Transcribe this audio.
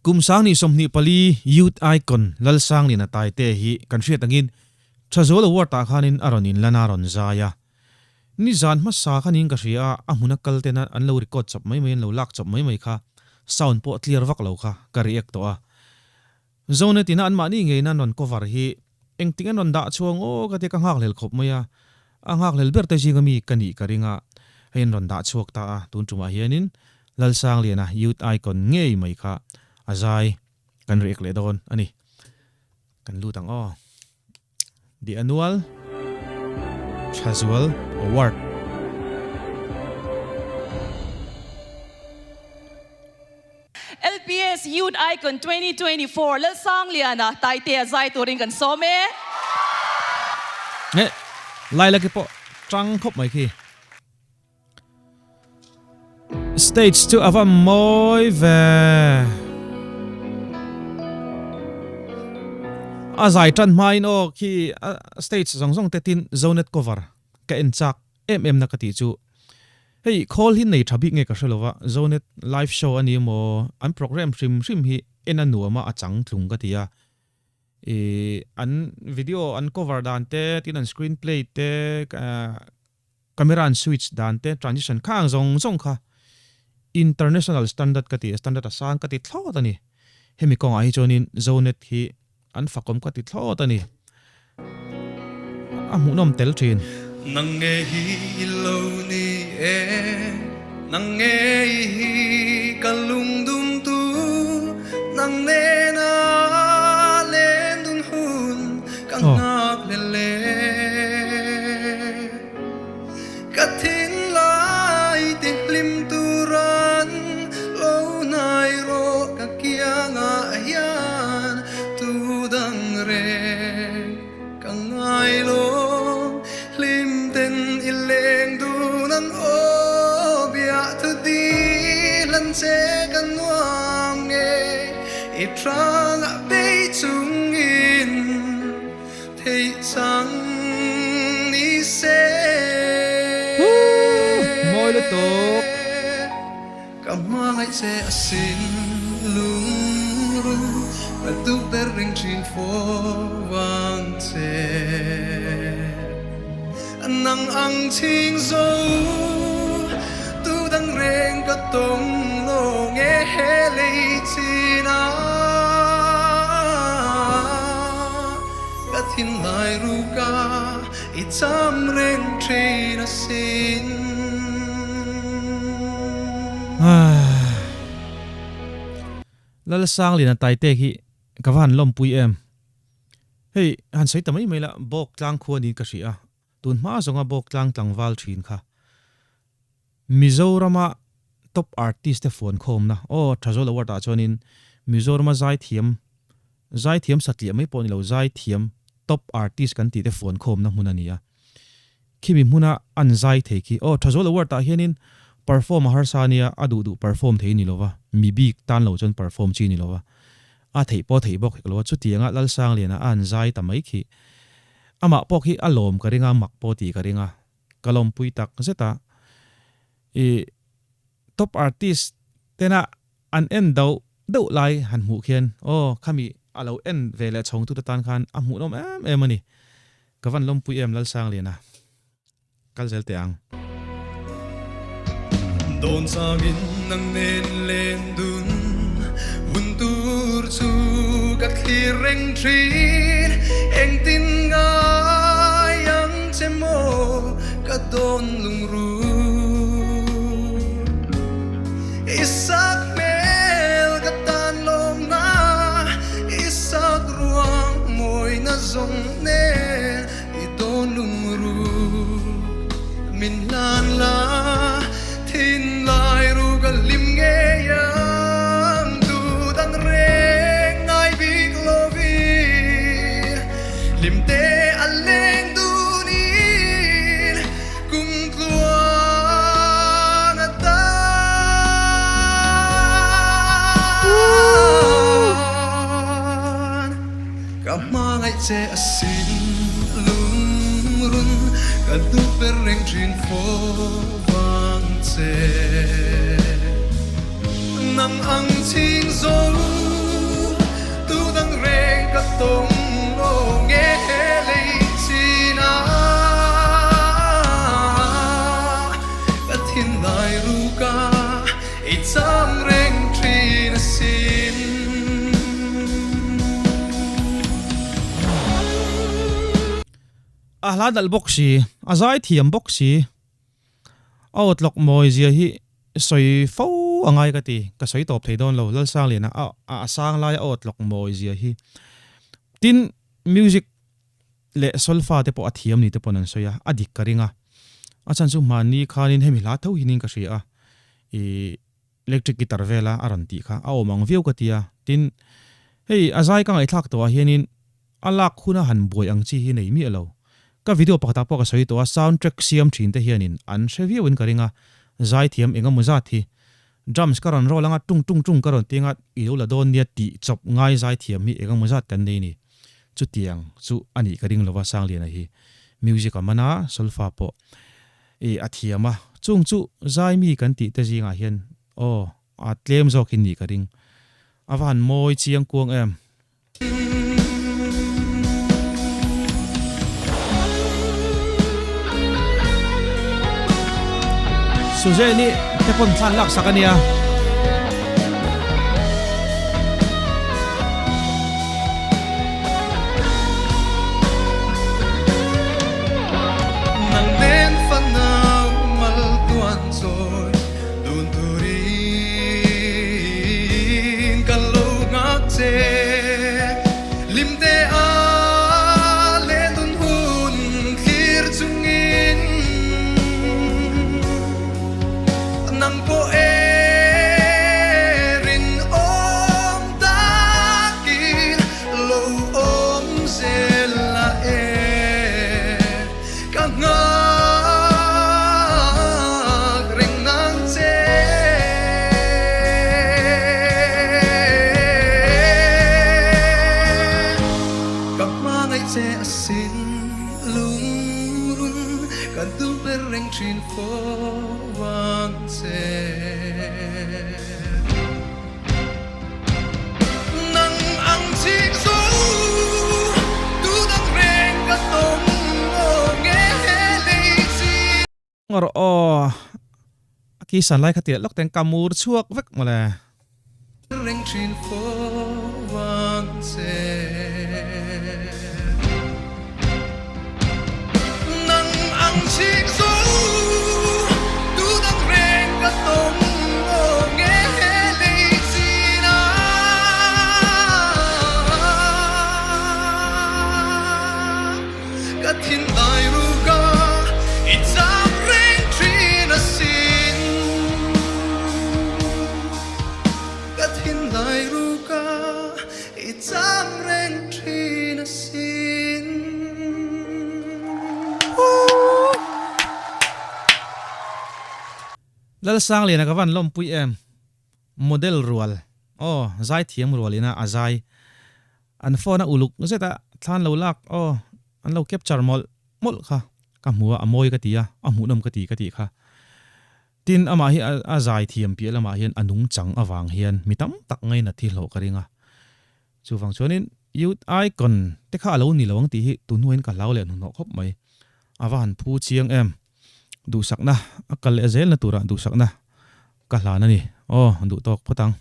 kum sang ni somni pali youth icon lal sang ni na tai te hi kan hriat angin thazol war ta khanin aronin lana ron zaya ni zan ma sa khanin ka hria amuna kalte na an lo record chap mai mai lo lak chap mai mai kha sound po clear vak lo kha ka react to a zone tina an mani nge na non cover hi engting an da chuang o ka te ka ngak lel khop maya a ngak lel ber te jingami kani karinga hein ron da chuak ta a tun tuma hianin lal sang liana youth icon ngei mai kha azai kan react le don ani kan lutang o the annual Chazwell Award LPS Youth Icon 2024 Lal sang liana tai te azai turing kan some nge lai la ki po trăng khop mai khi stage 2 ava moi ve azai tran mai no khi stage zong zong te tin zonet cover ka en chak na ka ti chu hey call hin nei thabi nge ka shalowa zonet live show ani mo an program rim hi en anu ma achang thlung ka tia an video an cover dan te tin an screenplay te camera an switch dan te transition khang zong kha international standard ka ti standard asang ka ti thlot ani hemi kong ai chonin zonet hi an fakom ka ti thlot ani amu nom tel thin nang nghe hi lo ni e nang nghe hi kalung dum tu nang ne na len dun hun kang ngak le le kathin lai ti lim tu ran lo nai ro ka kia nga yan tu dang re kang ngai lo lim ten ileng du nan o bia tu di lan che kan nuam nge i trang a be chung in thei sang ni se moi le tok kamai se asin lung ru và tu ter ring chin fo wang che nang ang ching zo tu dang reng ka tong lo nge he le china ka thin lai ru ka I cham reng trina sin lal sang lina tai te hi kawan lom pui em hey han sei tamai mai la bok tlang khuani ka ria tun ma zonga bok tlang tlangwal thin kha Mizorama top artist te phone khom na o thazol award ta chonin Mizorama zai thiam satli mai poni lo zai thiam top artist kan ti te phone khom na munania khimi muna an zai theki o thazol award ta hianin perform harsania adu perform thei ni lowa mi big tan lo chon perform chi ni lowa a thei bok lo chu tianga lal sang lena an zai tamai khi ama pok hi alom karinga mak po ti karinga kalom pui tak zeta top artist tena an en do lai han mu khian o khami alo en vele chong tu tan khan amu nom em ani kawan lom pui em lal sang lena kal zel te ang don sagin nang nen len dun buntur chu ka thireng trin eng tin nga yang chemo ka don lung ru isak mel ka tan lom na isak ruang moi na zong ne I don lung ru min lan la thin lai ru ga lim nge yang du dan reng ngai big lovi lim te aleng du ni kum tuan ata kamangai che asin lung run ka du pereng trin fo nang ang ching zo tông lô nghe lấy chi na cả thiên đại ruka ít sam reng tri na sin la dal boxi azai thiam boxi outlook moi zia hi soi fo angai ka ti ka soi top thei don lo lal sang le na a sang lai outlook moi zia hi tin music le solfa te po athiam ni te ponan soya adik karinga achan chu mani khanin hemi la tho hinin ka ria e electric guitar vela aron ti kha a omang view ka tia tin hei azai ka ngai thak to hianin alak khuna han boi ang chi hi nei mi alo ka video pakata po ka soi to soundtrack siam thin te hianin an review in karinga zai thiam enga muza thi drums karon rolanga tung tung tung karon tinga iula don nia ti chop ngai zai thiam mi enga muza tan nei ni chu tiang chu ani karing lova sang lian hi music amana solfa po e athiama chung chu zai mi kan ti te jinga hian o a tlem zo khin ni karing awan moi chiang kuang em Suzeni te pon than lak sakania nang den fanau mal tuan soi dun turin kalau ngak che lim te a le dun hun khir chungin nang po erin om takin lo om zela e kang ngak ring nang che kang mangai che asin lung run kan tu pereng trin fo wang che nang ang chik su tu dang reng ka tong o nge le chi ngor o ki san lai khatir lok teng kamur chuak vek mala reng trin fo wang che nang ang chik su tu dang reng ka tong o nge le chi na ka thin dai ru ka it's a reng trin a sin ka thin dai ru ka it's a reng trin a sin lal sang le na ka van lom pui em model rual oh zai thiam rual ina azai an phone uluk zeta than lo lak oh an lo capture mol kha ka muwa amoi ka tia amu nam ka ti kha tin ama hi azai thiam pi lama hian anung chang awang hian mitam tak ngai na thi lo karinga chu wang chonin youth icon te kha lo ni lawang ti hi tunuin ka law le no khop mai awan phu chiang em du sakna akal ezel na tura du sakna ka hlana ni oh du tok photang